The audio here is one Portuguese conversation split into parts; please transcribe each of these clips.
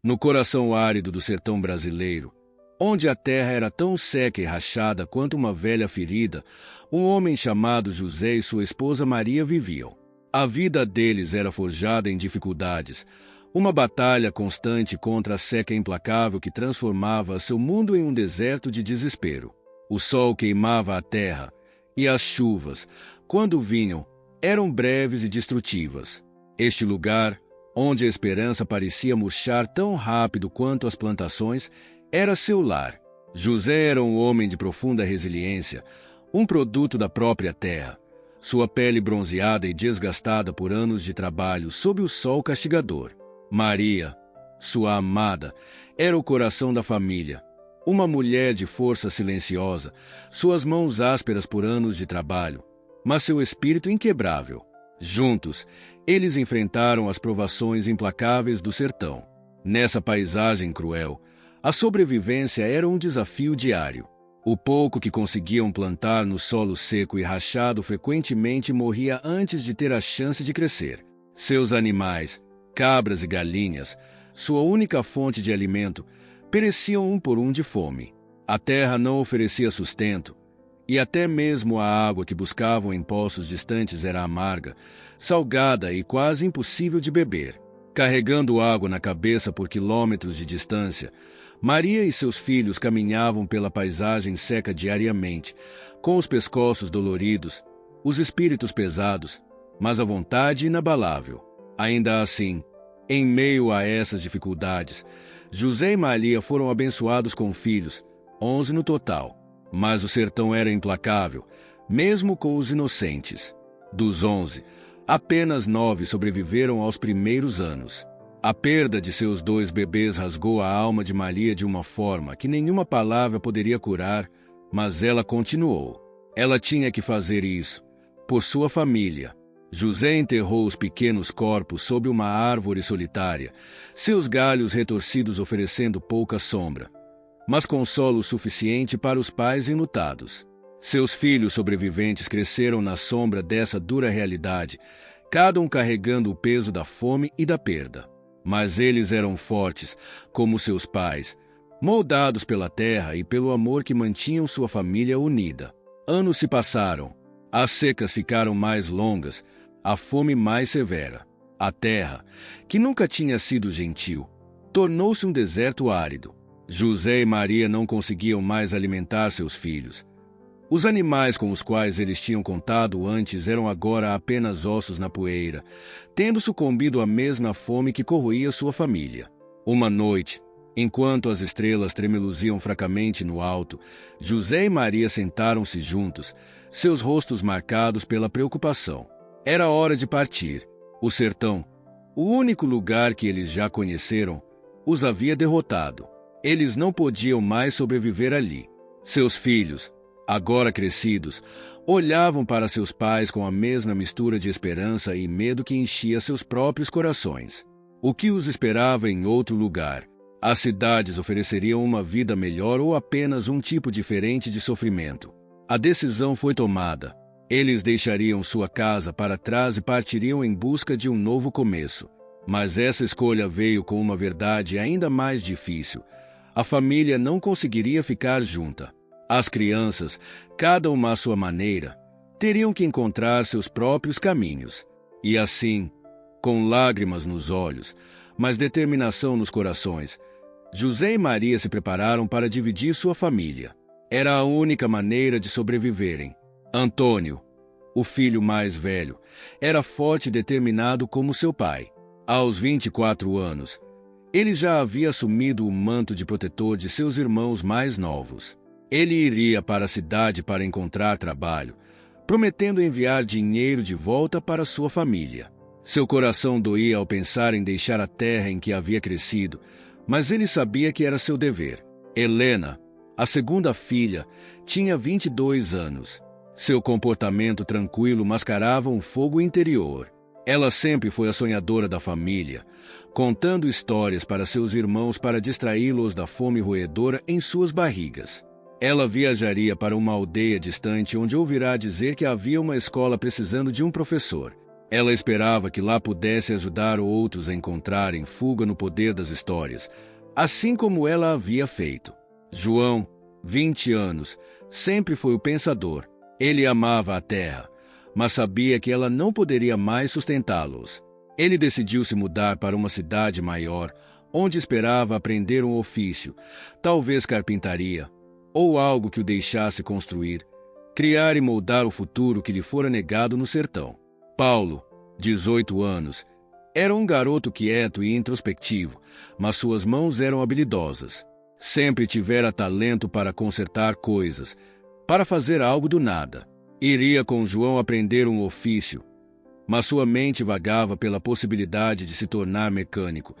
No coração árido do sertão brasileiro, onde a terra era tão seca e rachada quanto uma velha ferida, um homem chamado José e sua esposa Maria viviam. A vida deles era forjada em dificuldades, uma batalha constante contra a seca implacável que transformava seu mundo em um deserto de desespero. O sol queimava a terra, e as chuvas, quando vinham, eram breves e destrutivas. Este lugar, onde a esperança parecia murchar tão rápido quanto as plantações, era seu lar. José era um homem de profunda resiliência, um produto da própria terra. Sua pele bronzeada e desgastada por anos de trabalho sob o sol castigador. Maria, sua amada, era o coração da família. Uma mulher de força silenciosa, suas mãos ásperas por anos de trabalho, mas seu espírito inquebrável. Juntos, eles enfrentaram as provações implacáveis do sertão. Nessa paisagem cruel, a sobrevivência era um desafio diário. O pouco que conseguiam plantar no solo seco e rachado frequentemente morria antes de ter a chance de crescer. Seus animais, cabras e galinhas, sua única fonte de alimento, pereciam um por um de fome. A terra não oferecia sustento, e até mesmo a água que buscavam em poços distantes era amarga, salgada e quase impossível de beber. Carregando água na cabeça por quilômetros de distância, Maria e seus filhos caminhavam pela paisagem seca diariamente, com os pescoços doloridos, os espíritos pesados, mas a vontade inabalável. Ainda assim, em meio a essas dificuldades, José e Maria foram abençoados com filhos, 11 no total. Mas o sertão era implacável, mesmo com os inocentes. Dos 11, apenas 9 sobreviveram aos primeiros anos. A perda de seus 2 bebês rasgou a alma de Maria de uma forma que nenhuma palavra poderia curar, mas ela continuou. Ela tinha que fazer isso, por sua família. José enterrou os pequenos corpos sob uma árvore solitária, seus galhos retorcidos oferecendo pouca sombra, mas consolo suficiente para os pais enlutados. Seus filhos sobreviventes cresceram na sombra dessa dura realidade, cada um carregando o peso da fome e da perda. Mas eles eram fortes, como seus pais, moldados pela terra e pelo amor que mantinham sua família unida. Anos se passaram, as secas ficaram mais longas, a fome mais severa. A terra, que nunca tinha sido gentil, tornou-se um deserto árido. José e Maria não conseguiam mais alimentar seus filhos. Os animais com os quais eles tinham contado antes eram agora apenas ossos na poeira, tendo sucumbido à mesma fome que corroía sua família. Uma noite, enquanto as estrelas tremeluziam fracamente no alto, José e Maria sentaram-se juntos, seus rostos marcados pela preocupação. Era hora de partir. O sertão, o único lugar que eles já conheceram, os havia derrotado. Eles não podiam mais sobreviver ali. Seus filhos, agora crescidos, olhavam para seus pais com a mesma mistura de esperança e medo que enchia seus próprios corações. O que os esperava em outro lugar? As cidades ofereceriam uma vida melhor ou apenas um tipo diferente de sofrimento? A decisão foi tomada. Eles deixariam sua casa para trás e partiriam em busca de um novo começo. Mas essa escolha veio com uma verdade ainda mais difícil. A família não conseguiria ficar junta. As crianças, cada uma à sua maneira, teriam que encontrar seus próprios caminhos. E assim, com lágrimas nos olhos, mas determinação nos corações, José e Maria se prepararam para dividir sua família. Era a única maneira de sobreviverem. Antônio, o filho mais velho, era forte e determinado como seu pai. Aos 24 anos, ele já havia assumido o manto de protetor de seus irmãos mais novos. Ele iria para a cidade para encontrar trabalho, prometendo enviar dinheiro de volta para sua família. Seu coração doía ao pensar em deixar a terra em que havia crescido, mas ele sabia que era seu dever. Helena, a segunda filha, tinha 22 anos. Seu comportamento tranquilo mascarava um fogo interior. Ela sempre foi a sonhadora da família, contando histórias para seus irmãos para distraí-los da fome roedora em suas barrigas. Ela viajaria para uma aldeia distante onde ouvirá dizer que havia uma escola precisando de um professor. Ela esperava que lá pudesse ajudar outros a encontrarem fuga no poder das histórias, assim como ela havia feito. João, 20 anos, sempre foi o pensador. Ele amava a terra, mas sabia que ela não poderia mais sustentá-los. Ele decidiu se mudar para uma cidade maior, onde esperava aprender um ofício, talvez carpintaria, ou algo que o deixasse construir, criar e moldar o futuro que lhe fora negado no sertão. Paulo, 18 anos, era um garoto quieto e introspectivo, mas suas mãos eram habilidosas. Sempre tivera talento para consertar coisas, para fazer algo do nada. Iria com João aprender um ofício, mas sua mente vagava pela possibilidade de se tornar mecânico,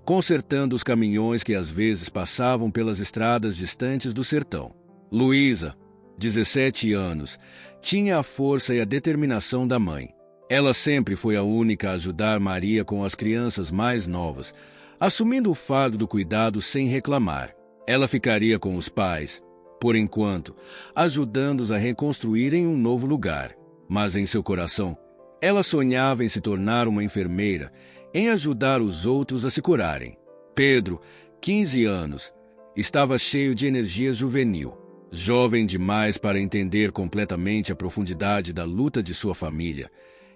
consertando os caminhões que às vezes passavam pelas estradas distantes do sertão. Luísa, 17 anos, tinha a força e a determinação da mãe. Ela sempre foi a única a ajudar Maria com as crianças mais novas, assumindo o fardo do cuidado sem reclamar. Ela ficaria com os pais, por enquanto, ajudando-os a reconstruírem um novo lugar. Mas em seu coração, ela sonhava em se tornar uma enfermeira, em ajudar os outros a se curarem. Pedro, 15 anos, estava cheio de energia juvenil. Jovem demais para entender completamente a profundidade da luta de sua família,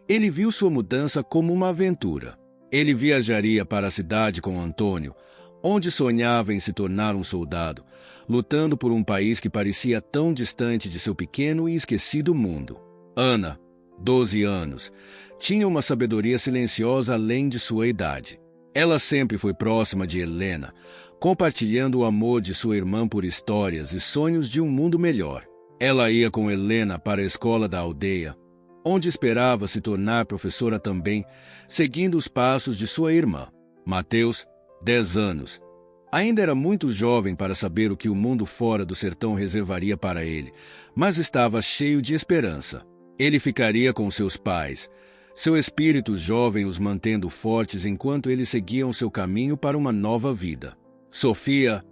ele viu sua mudança como uma aventura. Ele viajaria para a cidade com Antônio, onde sonhava em se tornar um soldado, lutando por um país que parecia tão distante de seu pequeno e esquecido mundo. Ana, 12 anos, tinha uma sabedoria silenciosa além de sua idade. Ela sempre foi próxima de Helena, compartilhando o amor de sua irmã por histórias e sonhos de um mundo melhor. Ela ia com Helena para a escola da aldeia, onde esperava se tornar professora também, seguindo os passos de sua irmã. Mateus, 10 anos. Ainda era muito jovem para saber o que o mundo fora do sertão reservaria para ele, mas estava cheio de esperança. Ele ficaria com seus pais, seu espírito jovem os mantendo fortes enquanto eles seguiam seu caminho para uma nova vida. Sofia,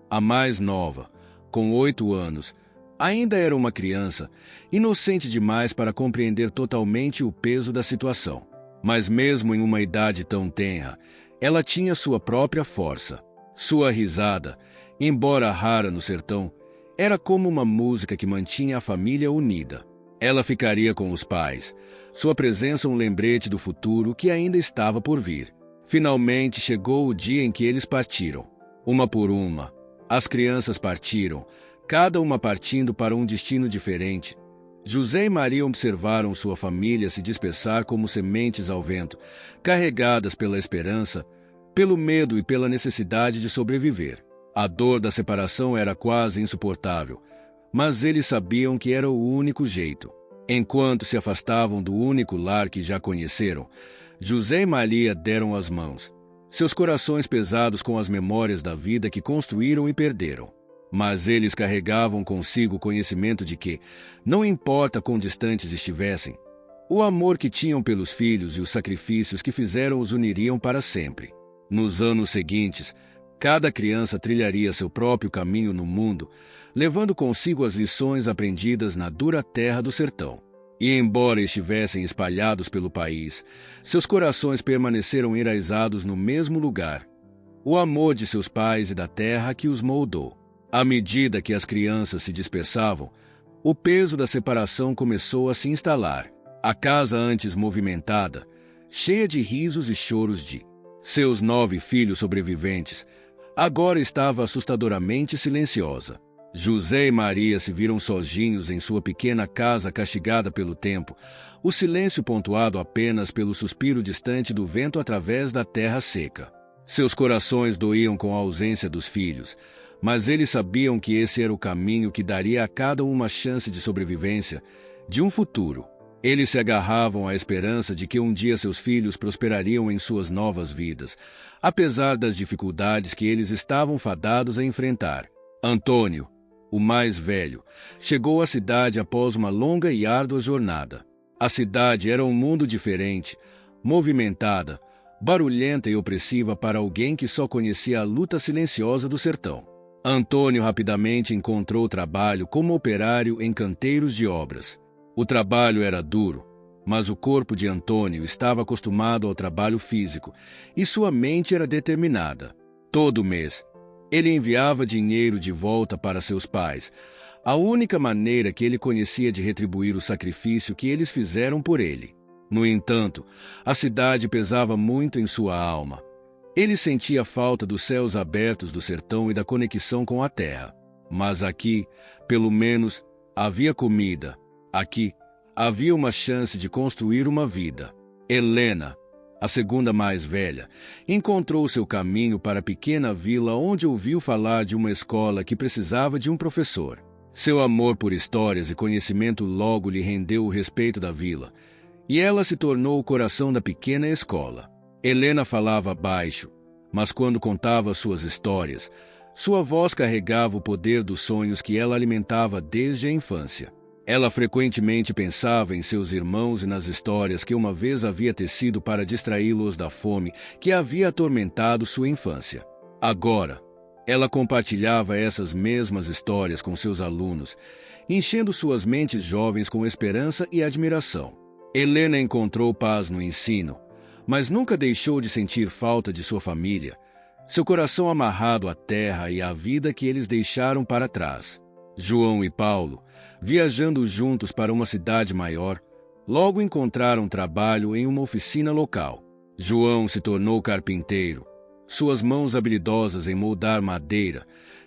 a mais nova, com 8 anos, ainda era uma criança, inocente demais para compreender totalmente o peso da situação. Mas mesmo em uma idade tão tenra, ela tinha sua própria força. Sua risada, embora rara no sertão, era como uma música que mantinha a família unida. Ela ficaria com os pais, sua presença um lembrete do futuro que ainda estava por vir. Finalmente chegou o dia em que eles partiram. Uma por uma, as crianças partiram, cada uma partindo para um destino diferente. José e Maria observaram sua família se dispersar como sementes ao vento, carregadas pela esperança, pelo medo e pela necessidade de sobreviver. A dor da separação era quase insuportável, mas eles sabiam que era o único jeito. Enquanto se afastavam do único lar que já conheceram, José e Maria deram as mãos, seus corações pesados com as memórias da vida que construíram e perderam. Mas eles carregavam consigo o conhecimento de que, não importa quão distantes estivessem, o amor que tinham pelos filhos e os sacrifícios que fizeram os uniriam para sempre. Nos anos seguintes, cada criança trilharia seu próprio caminho no mundo, levando consigo as lições aprendidas na dura terra do sertão. E embora estivessem espalhados pelo país, seus corações permaneceram enraizados no mesmo lugar, o amor de seus pais e da terra que os moldou. À medida que as crianças se dispersavam, o peso da separação começou a se instalar. A casa antes movimentada, cheia de risos e choros de seus 9 filhos sobreviventes, agora estava assustadoramente silenciosa. José e Maria se viram sozinhos em sua pequena casa castigada pelo tempo, o silêncio pontuado apenas pelo suspiro distante do vento através da terra seca. Seus corações doíam com a ausência dos filhos, mas eles sabiam que esse era o caminho que daria a cada um uma chance de sobrevivência, de um futuro. Eles se agarravam à esperança de que um dia seus filhos prosperariam em suas novas vidas, apesar das dificuldades que eles estavam fadados a enfrentar. Antônio, o mais velho, chegou à cidade após uma longa e árdua jornada. A cidade era um mundo diferente, movimentada, barulhenta e opressiva para alguém que só conhecia a luta silenciosa do sertão. Antônio rapidamente encontrou trabalho como operário em canteiros de obras. O trabalho era duro, Mas o corpo de Antônio estava acostumado ao trabalho físico e sua mente era determinada. Todo mês, ele enviava dinheiro de volta para seus pais, a única maneira que ele conhecia de retribuir o sacrifício que eles fizeram por ele. No entanto, a cidade pesava muito em sua alma. Ele sentia falta dos céus abertos do sertão e da conexão com a terra. Mas aqui, pelo menos, havia comida. Aqui, havia uma chance de construir uma vida. Helena, a segunda mais velha, encontrou seu caminho para a pequena vila onde ouviu falar de uma escola que precisava de um professor. Seu amor por histórias e conhecimento logo lhe rendeu o respeito da vila, e ela se tornou o coração da pequena escola. Helena falava baixo, mas quando contava suas histórias, sua voz carregava o poder dos sonhos que ela alimentava desde a infância. Ela frequentemente pensava em seus irmãos e nas histórias que uma vez havia tecido para distraí-los da fome que havia atormentado sua infância. Agora, ela compartilhava essas mesmas histórias com seus alunos, enchendo suas mentes jovens com esperança e admiração. Helena encontrou paz no ensino, mas nunca deixou de sentir falta de sua família, seu coração amarrado à terra e à vida que eles deixaram para trás. João e Paulo, viajando juntos para uma cidade maior, logo encontraram trabalho em uma oficina local. João se tornou carpinteiro, suas mãos habilidosas em moldar madeira,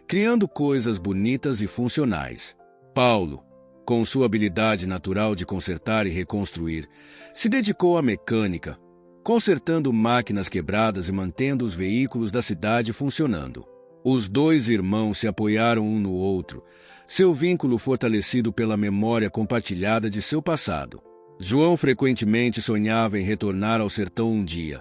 criando coisas bonitas e funcionais. Paulo, com sua habilidade natural de consertar e reconstruir, se dedicou à mecânica, consertando máquinas quebradas e mantendo os veículos da cidade funcionando. Os dois irmãos se apoiaram um no outro, seu vínculo fortalecido pela memória compartilhada de seu passado. João frequentemente sonhava em retornar ao sertão um dia,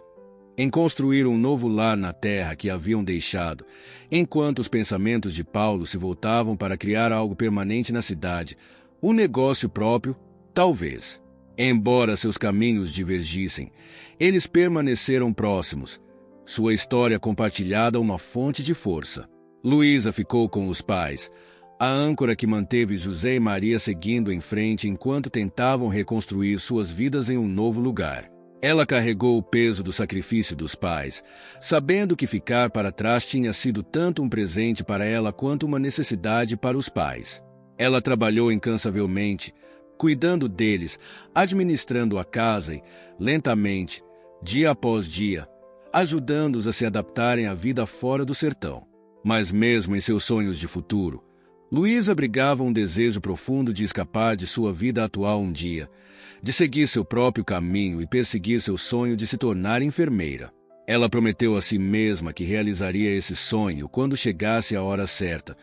em construir um novo lar na terra que haviam deixado, enquanto os pensamentos de Paulo se voltavam para criar algo permanente na cidade, um negócio próprio, talvez. Embora seus caminhos divergissem, eles permaneceram próximos, sua história compartilhada uma fonte de força. Luísa ficou com os pais, a âncora que manteve José e Maria seguindo em frente enquanto tentavam reconstruir suas vidas em um novo lugar. Ela carregou o peso do sacrifício dos pais, sabendo que ficar para trás tinha sido tanto um presente para ela quanto uma necessidade para os pais. Ela trabalhou incansavelmente, cuidando deles, administrando a casa e, lentamente, dia após dia, ajudando-os a se adaptarem à vida fora do sertão. Mas mesmo em seus sonhos de futuro, Luísa abrigava um desejo profundo de escapar de sua vida atual um dia, de seguir seu próprio caminho e perseguir seu sonho de se tornar enfermeira. Ela prometeu a si mesma que realizaria esse sonho quando chegasse a hora certa,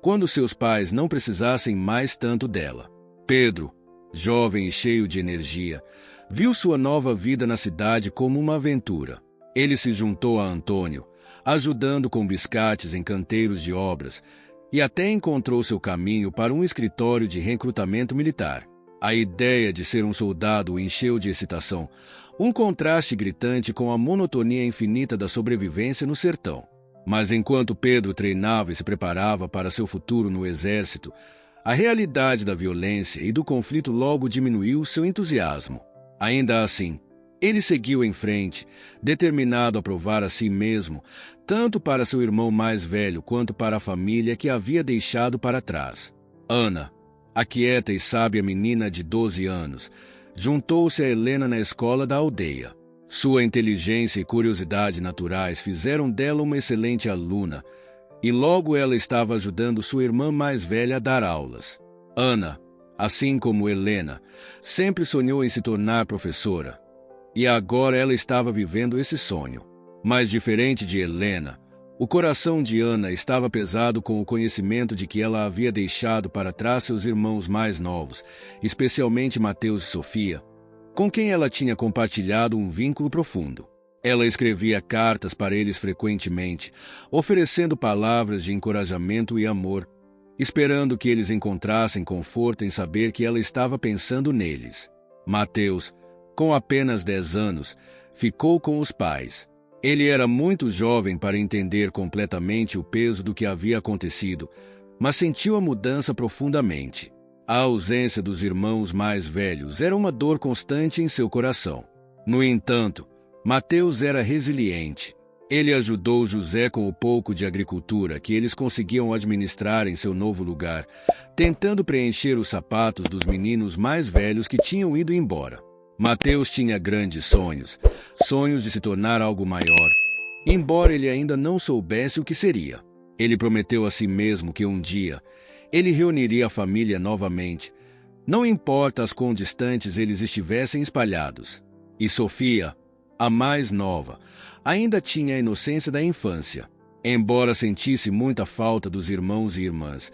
quando seus pais não precisassem mais tanto dela. Pedro, jovem e cheio de energia, viu sua nova vida na cidade como uma aventura. Ele se juntou a Antônio, ajudando com biscates em canteiros de obras, e até encontrou seu caminho para um escritório de recrutamento militar. A ideia de ser um soldado o encheu de excitação, um contraste gritante com a monotonia infinita da sobrevivência no sertão. Mas enquanto Pedro treinava e se preparava para seu futuro no exército, a realidade da violência e do conflito logo diminuiu seu entusiasmo. Ainda assim, ele seguiu em frente, determinado a provar a si mesmo, tanto para seu irmão mais velho quanto para a família que havia deixado para trás. Ana, a quieta e sábia menina de 12 anos, juntou-se a Helena na escola da aldeia. Sua inteligência e curiosidade naturais fizeram dela uma excelente aluna, e logo ela estava ajudando sua irmã mais velha a dar aulas. Ana, assim como Helena, sempre sonhou em se tornar professora, e agora ela estava vivendo esse sonho. Mas diferente de Helena, o coração de Ana estava pesado com o conhecimento de que ela havia deixado para trás seus irmãos mais novos, especialmente Mateus e Sofia, com quem ela tinha compartilhado um vínculo profundo. Ela escrevia cartas para eles frequentemente, oferecendo palavras de encorajamento e amor, esperando que eles encontrassem conforto em saber que ela estava pensando neles. Mateus, com apenas 10 anos, ficou com os pais. Ele era muito jovem para entender completamente o peso do que havia acontecido, mas sentiu a mudança profundamente. A ausência dos irmãos mais velhos era uma dor constante em seu coração. No entanto, Mateus era resiliente. Ele ajudou José com o pouco de agricultura que eles conseguiam administrar em seu novo lugar, tentando preencher os sapatos dos meninos mais velhos que tinham ido embora. Mateus tinha grandes sonhos, sonhos de se tornar algo maior, embora ele ainda não soubesse o que seria. Ele prometeu a si mesmo que um dia ele reuniria a família novamente, não importa as quão distantes eles estivessem espalhados. E Sofia, a mais nova, ainda tinha a inocência da infância. Embora sentisse muita falta dos irmãos e irmãs,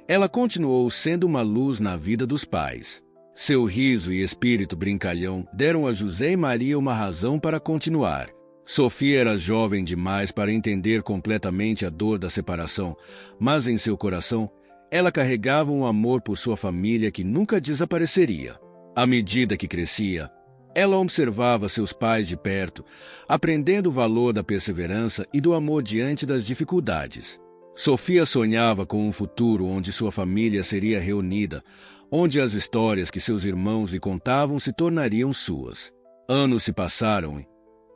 ela continuou sendo uma luz na vida dos pais. Seu riso e espírito brincalhão deram a José e Maria uma razão para continuar. Sofia era jovem demais para entender completamente a dor da separação, mas em seu coração, ela carregava um amor por sua família que nunca desapareceria. À medida que crescia, ela observava seus pais de perto, aprendendo o valor da perseverança e do amor diante das dificuldades. Sofia sonhava com um futuro onde sua família seria reunida, onde as histórias que seus irmãos lhe contavam se tornariam suas. Anos se passaram e,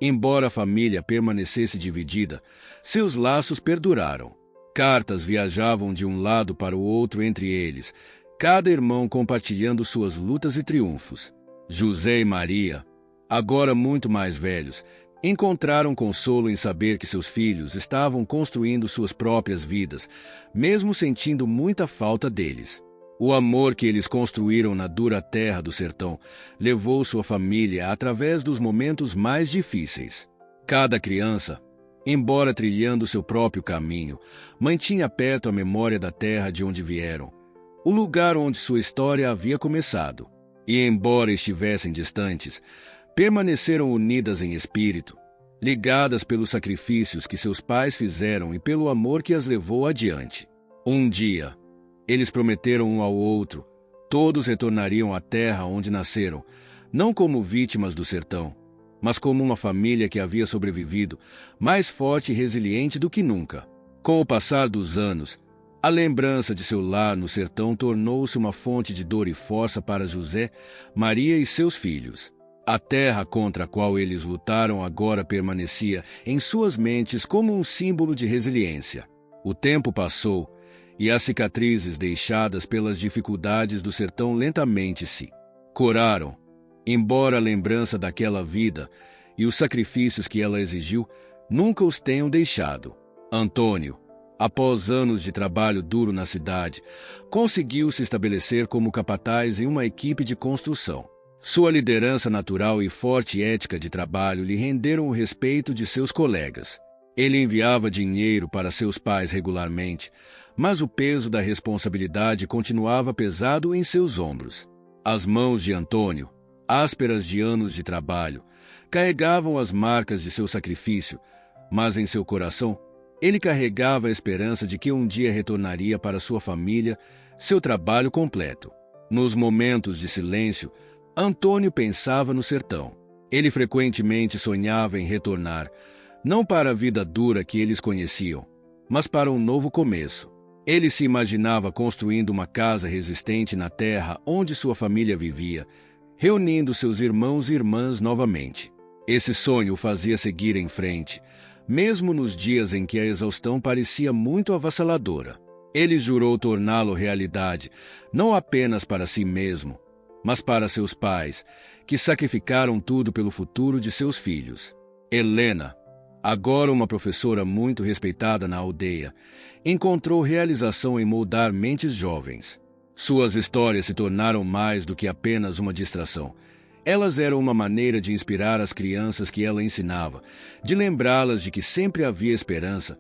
embora a família permanecesse dividida, seus laços perduraram. Cartas viajavam de um lado para o outro entre eles, cada irmão compartilhando suas lutas e triunfos. José e Maria, agora muito mais velhos, encontraram consolo em saber que seus filhos estavam construindo suas próprias vidas, mesmo sentindo muita falta deles. O amor que eles construíram na dura terra do sertão levou sua família através dos momentos mais difíceis. Cada criança, embora trilhando seu próprio caminho, mantinha perto a memória da terra de onde vieram, o lugar onde sua história havia começado. E, embora estivessem distantes, permaneceram unidas em espírito, ligadas pelos sacrifícios que seus pais fizeram e pelo amor que as levou adiante. Um dia, eles prometeram um ao outro, todos retornariam à terra onde nasceram, não como vítimas do sertão, mas como uma família que havia sobrevivido, mais forte e resiliente do que nunca. Com o passar dos anos, a lembrança de seu lar no sertão tornou-se uma fonte de dor e força para José, Maria e seus filhos. A terra contra a qual eles lutaram agora permanecia em suas mentes como um símbolo de resiliência. O tempo passou e as cicatrizes deixadas pelas dificuldades do sertão lentamente se curaram, embora a lembrança daquela vida e os sacrifícios que ela exigiu nunca os tenham deixado. Antônio, após anos de trabalho duro na cidade, conseguiu se estabelecer como capataz em uma equipe de construção. Sua liderança natural e forte ética de trabalho lhe renderam o respeito de seus colegas. Ele enviava dinheiro para seus pais regularmente, mas o peso da responsabilidade continuava pesado em seus ombros. As mãos de Antônio, ásperas de anos de trabalho, carregavam as marcas de seu sacrifício, mas em seu coração, ele carregava a esperança de que um dia retornaria para sua família seu trabalho completo. Nos momentos de silêncio, Antônio pensava no sertão. Ele frequentemente sonhava em retornar, não para a vida dura que eles conheciam, mas para um novo começo. Ele se imaginava construindo uma casa resistente na terra onde sua família vivia, reunindo seus irmãos e irmãs novamente. Esse sonho o fazia seguir em frente, mesmo nos dias em que a exaustão parecia muito avassaladora. Ele jurou torná-lo realidade, não apenas para si mesmo, mas para seus pais, que sacrificaram tudo pelo futuro de seus filhos. Helena, agora uma professora muito respeitada na aldeia, encontrou realização em moldar mentes jovens. Suas histórias se tornaram mais do que apenas uma distração. Elas eram uma maneira de inspirar as crianças que ela ensinava, de lembrá-las de que sempre havia esperança,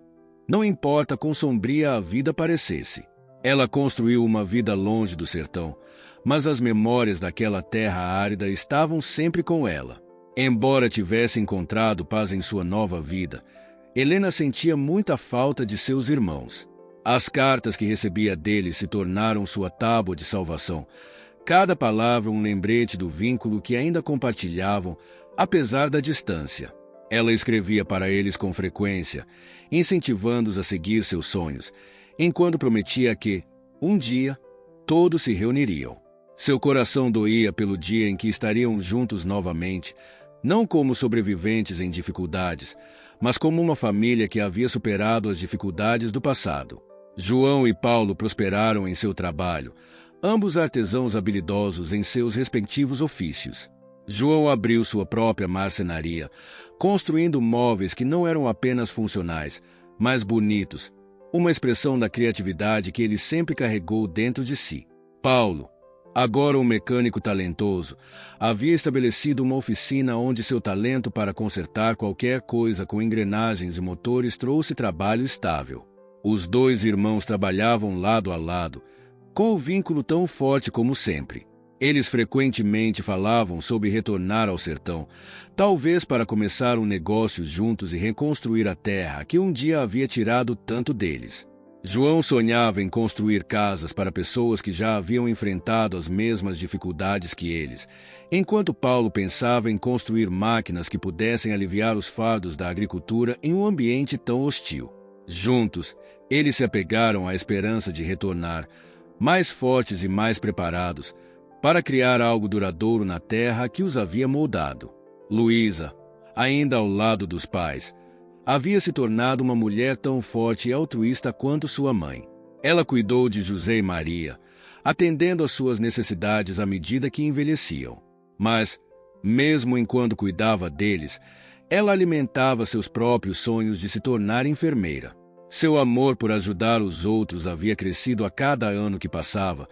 não importa quão sombria a vida parecesse. Ela construiu uma vida longe do sertão, mas as memórias daquela terra árida estavam sempre com ela. Embora tivesse encontrado paz em sua nova vida, Helena sentia muita falta de seus irmãos. As cartas que recebia deles se tornaram sua tábua de salvação, cada palavra um lembrete do vínculo que ainda compartilhavam, apesar da distância. Ela escrevia para eles com frequência, incentivando-os a seguir seus sonhos, enquanto prometia que, um dia, todos se reuniriam. Seu coração doía pelo dia em que estariam juntos novamente, não como sobreviventes em dificuldades, mas como uma família que havia superado as dificuldades do passado. João e Paulo prosperaram em seu trabalho, ambos artesãos habilidosos em seus respectivos ofícios. João abriu sua própria marcenaria, construindo móveis que não eram apenas funcionais, mas bonitos, uma expressão da criatividade que ele sempre carregou dentro de si. Paulo, agora um mecânico talentoso, havia estabelecido uma oficina onde seu talento para consertar qualquer coisa com engrenagens e motores trouxe trabalho estável. Os dois irmãos trabalhavam lado a lado, com o vínculo tão forte como sempre. Eles frequentemente falavam sobre retornar ao sertão, talvez para começar um negócio juntos e reconstruir a terra que um dia havia tirado tanto deles. João sonhava em construir casas para pessoas que já haviam enfrentado as mesmas dificuldades que eles, enquanto Paulo pensava em construir máquinas que pudessem aliviar os fardos da agricultura em um ambiente tão hostil. Juntos, eles se apegaram à esperança de retornar, mais fortes e mais preparados, para criar algo duradouro na terra que os havia moldado. Luísa, ainda ao lado dos pais, havia se tornado uma mulher tão forte e altruísta quanto sua mãe. Ela cuidou de José e Maria, atendendo às suas necessidades à medida que envelheciam. Mas, mesmo enquanto cuidava deles, ela alimentava seus próprios sonhos de se tornar enfermeira. Seu amor por ajudar os outros havia crescido a cada ano que passava,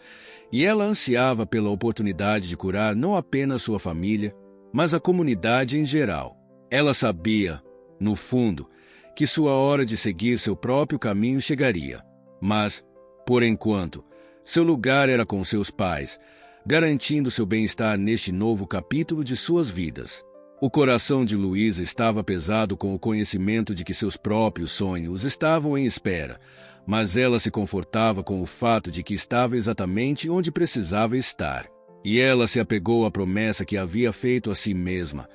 e ela ansiava pela oportunidade de curar não apenas sua família, mas a comunidade em geral. Ela sabia, no fundo, que sua hora de seguir seu próprio caminho chegaria. Mas, por enquanto, seu lugar era com seus pais, garantindo seu bem-estar neste novo capítulo de suas vidas. O coração de Luísa estava pesado com o conhecimento de que seus próprios sonhos estavam em espera, mas ela se confortava com o fato de que estava exatamente onde precisava estar. E ela se apegou à promessa que havia feito a si mesma.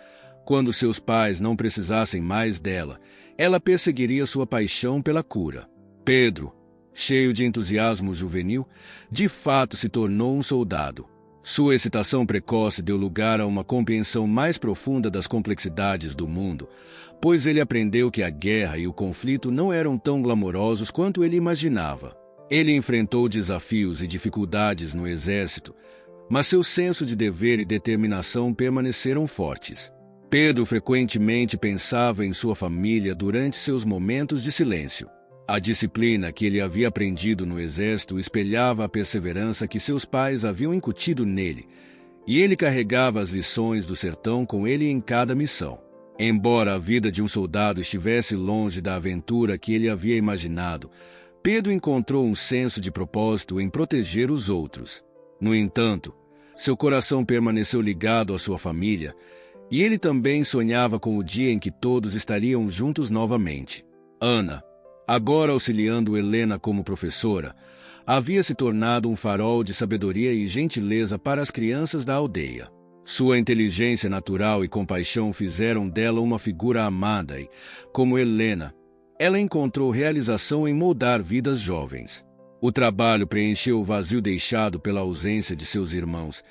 Quando seus pais não precisassem mais dela, ela perseguiria sua paixão pela cura. Pedro, cheio de entusiasmo juvenil, de fato se tornou um soldado. Sua excitação precoce deu lugar a uma compreensão mais profunda das complexidades do mundo, pois ele aprendeu que a guerra e o conflito não eram tão glamourosos quanto ele imaginava. Ele enfrentou desafios e dificuldades no exército, mas seu senso de dever e determinação permaneceram fortes. Pedro frequentemente pensava em sua família durante seus momentos de silêncio. A disciplina que ele havia aprendido no exército espelhava a perseverança que seus pais haviam incutido nele, e ele carregava as lições do sertão com ele em cada missão. Embora a vida de um soldado estivesse longe da aventura que ele havia imaginado, Pedro encontrou um senso de propósito em proteger os outros. No entanto, seu coração permaneceu ligado à sua família, e ele também sonhava com o dia em que todos estariam juntos novamente. Ana, agora auxiliando Helena como professora, havia se tornado um farol de sabedoria e gentileza para as crianças da aldeia. Sua inteligência natural e compaixão fizeram dela uma figura amada e, como Helena, ela encontrou realização em moldar vidas jovens. O trabalho preencheu o vazio deixado pela ausência de seus irmãos,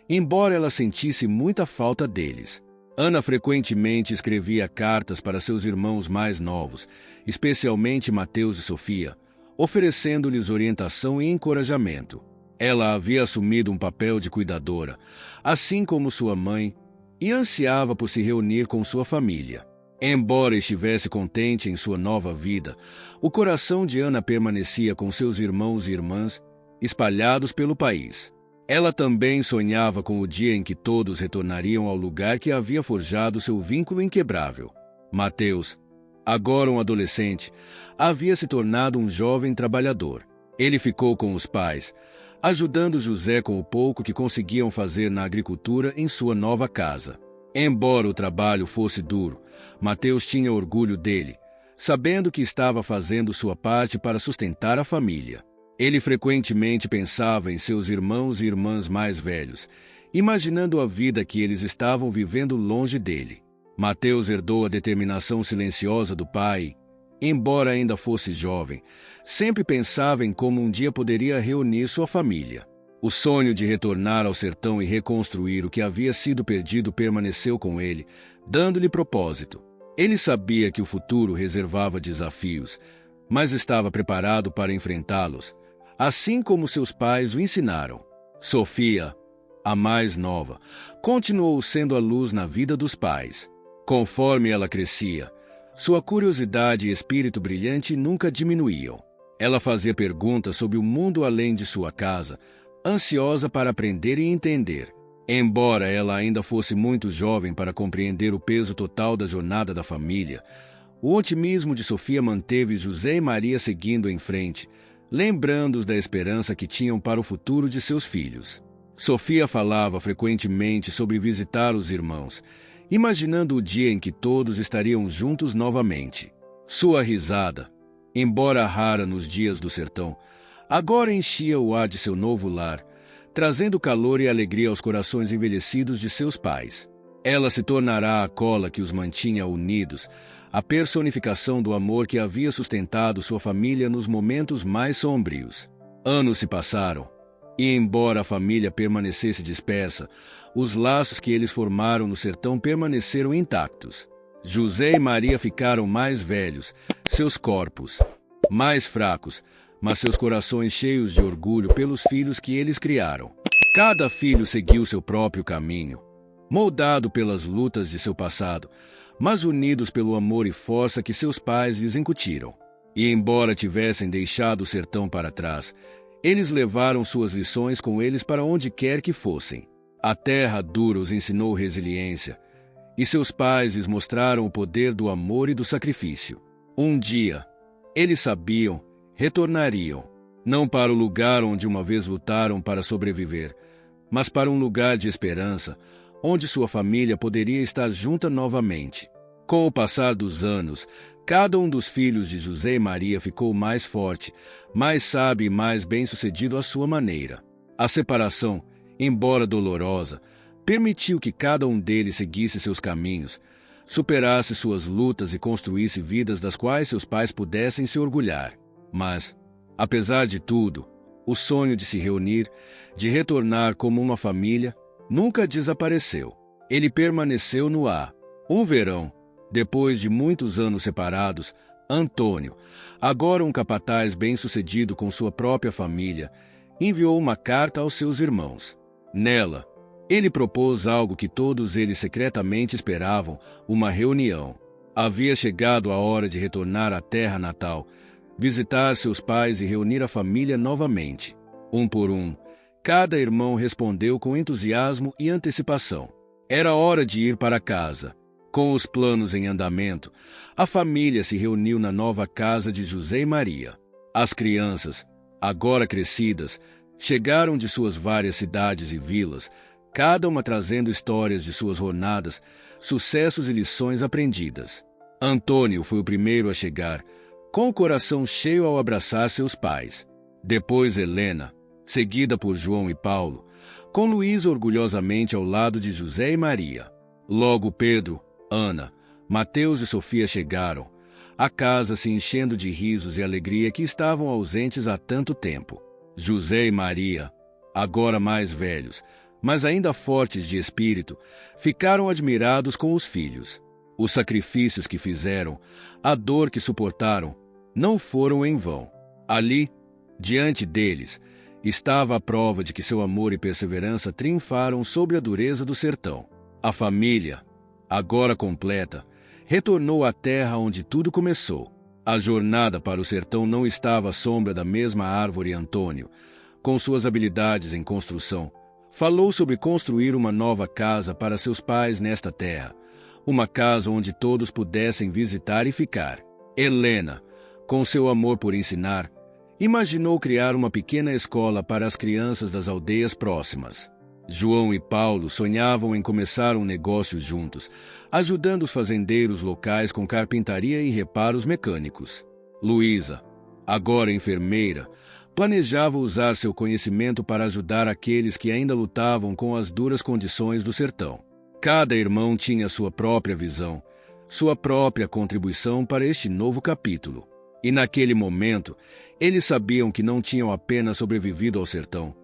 embora ela sentisse muita falta deles. Ana frequentemente escrevia cartas para seus irmãos mais novos, especialmente Mateus e Sofia, oferecendo-lhes orientação e encorajamento. Ela havia assumido um papel de cuidadora, assim como sua mãe, e ansiava por se reunir com sua família. Embora estivesse contente em sua nova vida, o coração de Ana permanecia com seus irmãos e irmãs, espalhados pelo país. Ela também sonhava com o dia em que todos retornariam ao lugar que havia forjado seu vínculo inquebrável. Mateus, agora um adolescente, havia se tornado um jovem trabalhador. Ele ficou com os pais, ajudando José com o pouco que conseguiam fazer na agricultura em sua nova casa. Embora o trabalho fosse duro, Mateus tinha orgulho dele, sabendo que estava fazendo sua parte para sustentar a família. Ele frequentemente pensava em seus irmãos e irmãs mais velhos, imaginando a vida que eles estavam vivendo longe dele. Mateus herdou a determinação silenciosa do pai. Embora ainda fosse jovem, sempre pensava em como um dia poderia reunir sua família. O sonho de retornar ao sertão e reconstruir o que havia sido perdido permaneceu com ele, dando-lhe propósito. Ele sabia que o futuro reservava desafios, mas estava preparado para enfrentá-los, assim como seus pais o ensinaram. Sofia, a mais nova, continuou sendo a luz na vida dos pais. Conforme ela crescia, sua curiosidade e espírito brilhante nunca diminuíam. Ela fazia perguntas sobre o mundo além de sua casa, ansiosa para aprender e entender. Embora ela ainda fosse muito jovem para compreender o peso total da jornada da família, o otimismo de Sofia manteve José e Maria seguindo em frente, lembrando-os da esperança que tinham para o futuro de seus filhos. Sofia falava frequentemente sobre visitar os irmãos, imaginando o dia em que todos estariam juntos novamente. Sua risada, embora rara nos dias do sertão, agora enchia o ar de seu novo lar, trazendo calor e alegria aos corações envelhecidos de seus pais. Ela se tornará a cola que os mantinha unidos, a personificação do amor que havia sustentado sua família nos momentos mais sombrios. Anos se passaram, e embora a família permanecesse dispersa, os laços que eles formaram no sertão permaneceram intactos. José e Maria ficaram mais velhos, seus corpos mais fracos, mas seus corações cheios de orgulho pelos filhos que eles criaram. Cada filho seguiu seu próprio caminho, moldado pelas lutas de seu passado, mas unidos pelo amor e força que seus pais lhes incutiram. E embora tivessem deixado o sertão para trás, eles levaram suas lições com eles para onde quer que fossem. A terra dura os ensinou resiliência, e seus pais lhes mostraram o poder do amor e do sacrifício. Um dia, eles sabiam, retornariam, não para o lugar onde uma vez lutaram para sobreviver, mas para um lugar de esperança, onde sua família poderia estar junta novamente. Com o passar dos anos, cada um dos filhos de José e Maria ficou mais forte, mais sábio e mais bem-sucedido à sua maneira. A separação, embora dolorosa, permitiu que cada um deles seguisse seus caminhos, superasse suas lutas e construísse vidas das quais seus pais pudessem se orgulhar. Mas, apesar de tudo, o sonho de se reunir, de retornar como uma família, nunca desapareceu. Ele permaneceu no ar. Um verão, depois de muitos anos separados, Antônio, agora um capataz bem-sucedido com sua própria família, enviou uma carta aos seus irmãos. Nela, ele propôs algo que todos eles secretamente esperavam, uma reunião. Havia chegado a hora de retornar à terra natal, visitar seus pais e reunir a família novamente. Um por um, cada irmão respondeu com entusiasmo e antecipação. Era hora de ir para casa. Com os planos em andamento, a família se reuniu na nova casa de José e Maria. As crianças, agora crescidas, chegaram de suas várias cidades e vilas, cada uma trazendo histórias de suas jornadas, sucessos e lições aprendidas. Antônio foi o primeiro a chegar, com o coração cheio ao abraçar seus pais. Depois Helena, seguida por João e Paulo, com Luís orgulhosamente ao lado de José e Maria. Logo Pedro, Ana, Mateus e Sofia chegaram, a casa se enchendo de risos e alegria que estavam ausentes há tanto tempo. José e Maria, agora mais velhos, mas ainda fortes de espírito, ficaram admirados com os filhos. Os sacrifícios que fizeram, a dor que suportaram, não foram em vão. Ali, diante deles, estava a prova de que seu amor e perseverança triunfaram sobre a dureza do sertão. A família, agora completa, retornou à terra onde tudo começou. A jornada para o sertão não estava à sombra da mesma árvore. Antônio, com suas habilidades em construção, falou sobre construir uma nova casa para seus pais nesta terra, uma casa onde todos pudessem visitar e ficar. Helena, com seu amor por ensinar, imaginou criar uma pequena escola para as crianças das aldeias próximas. João e Paulo sonhavam em começar um negócio juntos, ajudando os fazendeiros locais com carpintaria e reparos mecânicos. Luísa, agora enfermeira, planejava usar seu conhecimento para ajudar aqueles que ainda lutavam com as duras condições do sertão. Cada irmão tinha sua própria visão, sua própria contribuição para este novo capítulo. E naquele momento, eles sabiam que não tinham apenas sobrevivido ao sertão,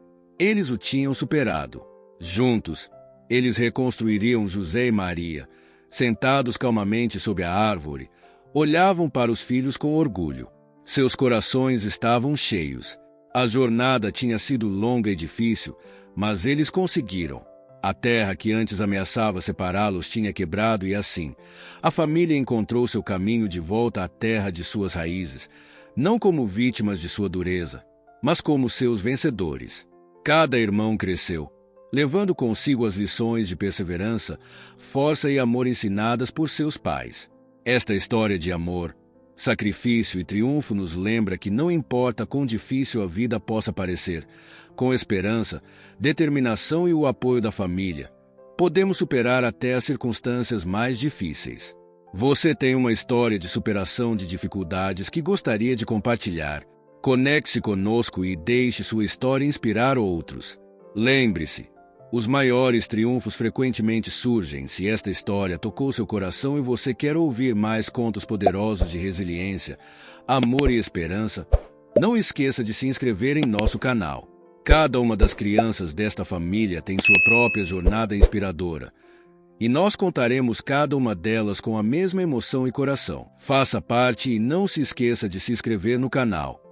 Eles o tinham superado. Juntos, eles reconstruiriam José e Maria, sentados calmamente sob a árvore, olhavam para os filhos com orgulho. Seus corações estavam cheios. A jornada tinha sido longa e difícil, mas eles conseguiram. A terra que antes ameaçava separá-los tinha quebrado e assim, a família encontrou seu caminho de volta à terra de suas raízes, não como vítimas de sua dureza, mas como seus vencedores. Cada irmão cresceu, levando consigo as lições de perseverança, força e amor ensinadas por seus pais. Esta história de amor, sacrifício e triunfo nos lembra que não importa quão difícil a vida possa parecer, com esperança, determinação e o apoio da família, podemos superar até as circunstâncias mais difíceis. Você tem uma história de superação de dificuldades que gostaria de compartilhar? Conecte-se conosco e deixe sua história inspirar outros. Lembre-se, os maiores triunfos frequentemente surgem se esta história tocou seu coração e você quer ouvir mais contos poderosos de resiliência, amor e esperança. Não esqueça de se inscrever em nosso canal. Cada uma das crianças desta família tem sua própria jornada inspiradora, e nós contaremos cada uma delas com a mesma emoção e coração. Faça parte e não se esqueça de se inscrever no canal.